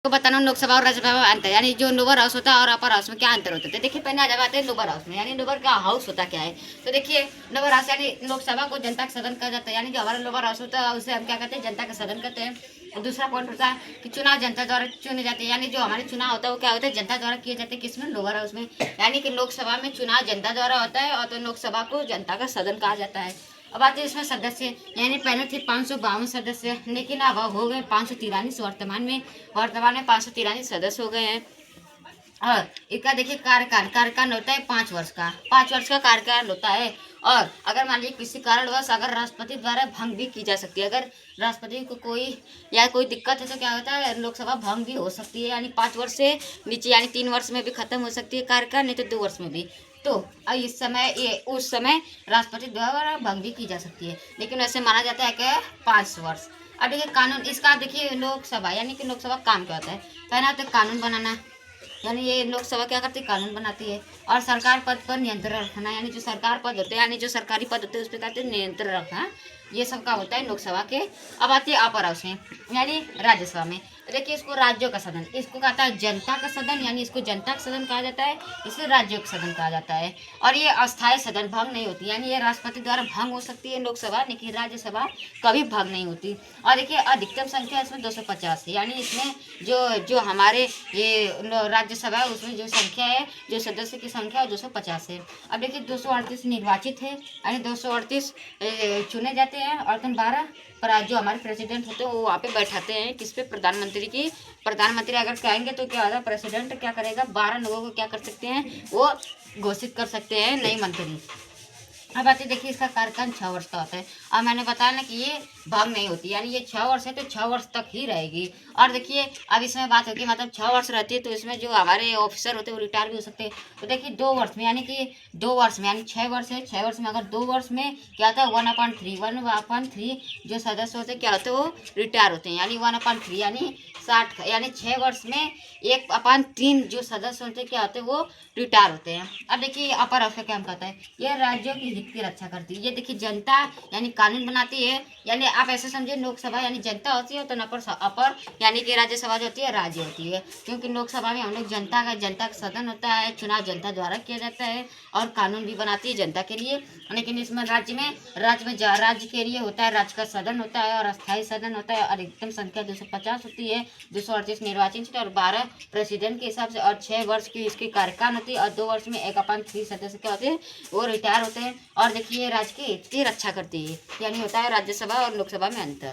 तो बताना लोकसभा और राज्यसभा में अंतर, यानी जो लोअर हाउस होता है और अपर हाउस में क्या अंतर होता है। तो देखिए पहले आ जाते हैं लोअर हाउस में, यानी लोअर का हाउस होता क्या है। तो देखिए लोअर हाउस यानी लोकसभा को जनता का सदन कहा जाता है, यानी जो हमारा लोअर हाउस होता है उसे हम क्या कहते हैं, जनता का सदन कहते हैं। और दूसरा पॉइंट होता है कि चुनाव जनता द्वारा चुने जाते हैं, यानी जो हमारे चुनाव होता है वो क्या होता है, जनता द्वारा किए जाते हैं। किसमें, लोअर हाउस में। यानी कि लोकसभा में चुनाव जनता द्वारा होता है और तो लोकसभा को जनता का सदन कहा जाता है। अब आते हैं इसमें सदस्य, यानी पहले थे 552 सदस्य, लेकिन अब हो गए 543 वर्तमान में 543 सदस्य हो गए हैं। और इसका देखिए कार्यकाल होता है 5 वर्ष का, 5 वर्ष का कार्यकाल होता है। और अगर मान लीजिए किसी कारणवश अगर राष्ट्रपति द्वारा भंग भी की जा सकती है, अगर राष्ट्रपति को कोई दिक्कत है तो क्या होता है, लोकसभा भंग भी हो सकती है, यानी 5 वर्ष से नीचे, यानी 3 वर्ष में भी खत्म हो सकती है कार्यकाल, नहीं तो 2 वर्ष में भी। तो अब इस समय उस समय राष्ट्रपति द्वारा भंग भी की जा सकती है, लेकिन ऐसे माना जाता है कि 5 वर्ष। अब देखिए कानून, इसका देखिए लोकसभा, यानी कि लोकसभा काम क्या होता है। पहला होता है कानून बनाना, यानी ये लोकसभा क्या करती है, कानून बनाती है। और सरकार पद पर नियंत्रण रखना, यानी जो सरकार पद होते हैं, यानी जो सरकारी पद होते हैं उस पर कहते हैं नियंत्रण रखना। ये सब का होता है लोकसभा के। अब आती है अपर हाउस में, यानी राज्यसभा में। तो देखिए इसको राज्यों का सदन, इसको कहता है जनता का सदन, यानी इसको जनता का सदन कहा जाता है, इसे राज्यों का सदन कहा जाता है। और ये अस्थायी सदन, भंग नहीं होती, यानी ये राष्ट्रपति द्वारा भंग हो सकती है लोकसभा, लेकिन राज्यसभा कभी भंग नहीं होती। और देखिए अधिकतम संख्या इसमें 250 है, यानी इसमें जो जो हमारे ये राज्यसभा है उसमें जो संख्या है, जो सदस्य की संख्या है 250 है। अब देखिए 238 निर्वाचित है, यानी 238 चुने जाते हैं, और 12 पर जो हमारे प्रेसिडेंट होते हैं वो वहाँ पे बैठाते हैं, किस पे, प्रधानमंत्री की। प्रधानमंत्री अगर कहेंगे तो क्या होगा, प्रेसिडेंट क्या करेगा, 12 लोगों को क्या कर सकते हैं, वो घोषित कर सकते हैं नई मंत्री। अब आते देखिए इसका कार्यकाल 6 वर्ष का होता है। अब मैंने बताया ना कि ये भंग नहीं होती, यानी ये 6 वर्ष है तो 6 वर्ष तक ही रहेगी। और देखिए अब इसमें बात होगी, मतलब 6 वर्ष रहती है तो इसमें जो हमारे ऑफिसर होते हैं वो रिटायर भी हो सकते हैं। तो देखिए 2 वर्ष में, यानी कि 2 वर्ष में, यानी 6 वर्ष है, 6 वर्ष में अगर 2 वर्ष में क्या होता है, 1/3 जो सदस्य होते हैं क्या होते हैं, वो रिटायर होते हैं, यानी 1/3 यानी 60, यानी 6 वर्ष में 1/3 जो सदस्य होते हैं क्या होते हैं, वो रिटायर होते हैं। अब देखिए अपर हाउस का क्या कहता है, यह राज्यों की हित की रक्षा करती है। ये देखिए जनता यानी कानून बनाती है, यानी आप ऐसे समझे लोकसभा यानी जनता होती है, तो अपर यानी कि राज्यसभा जो होती है राज्य होती है। क्योंकि लोकसभा में हम लोग जनता का सदन होता है, चुनाव जनता द्वारा किया जाता है, और कानून भी बनाती है जनता के लिए। लेकिन इसमें राज्य के लिए होता है, राज्य का सदन होता है, और अस्थायी सदन होता है। और अधिकतम संख्या 250 होती है, 238 निर्वाचित और 12 प्रेसिडेंट के हिसाब से, और 6 वर्ष की इसकी कार्यकाल होती है, और 2 वर्ष में 1/3 सदस्य क्या होते हैं, वो रिटायर होते हैं। और देखिए राज्य की हित की रक्षा करती है, यानी होता है राज्यसभा और लोकसभा में अंतर।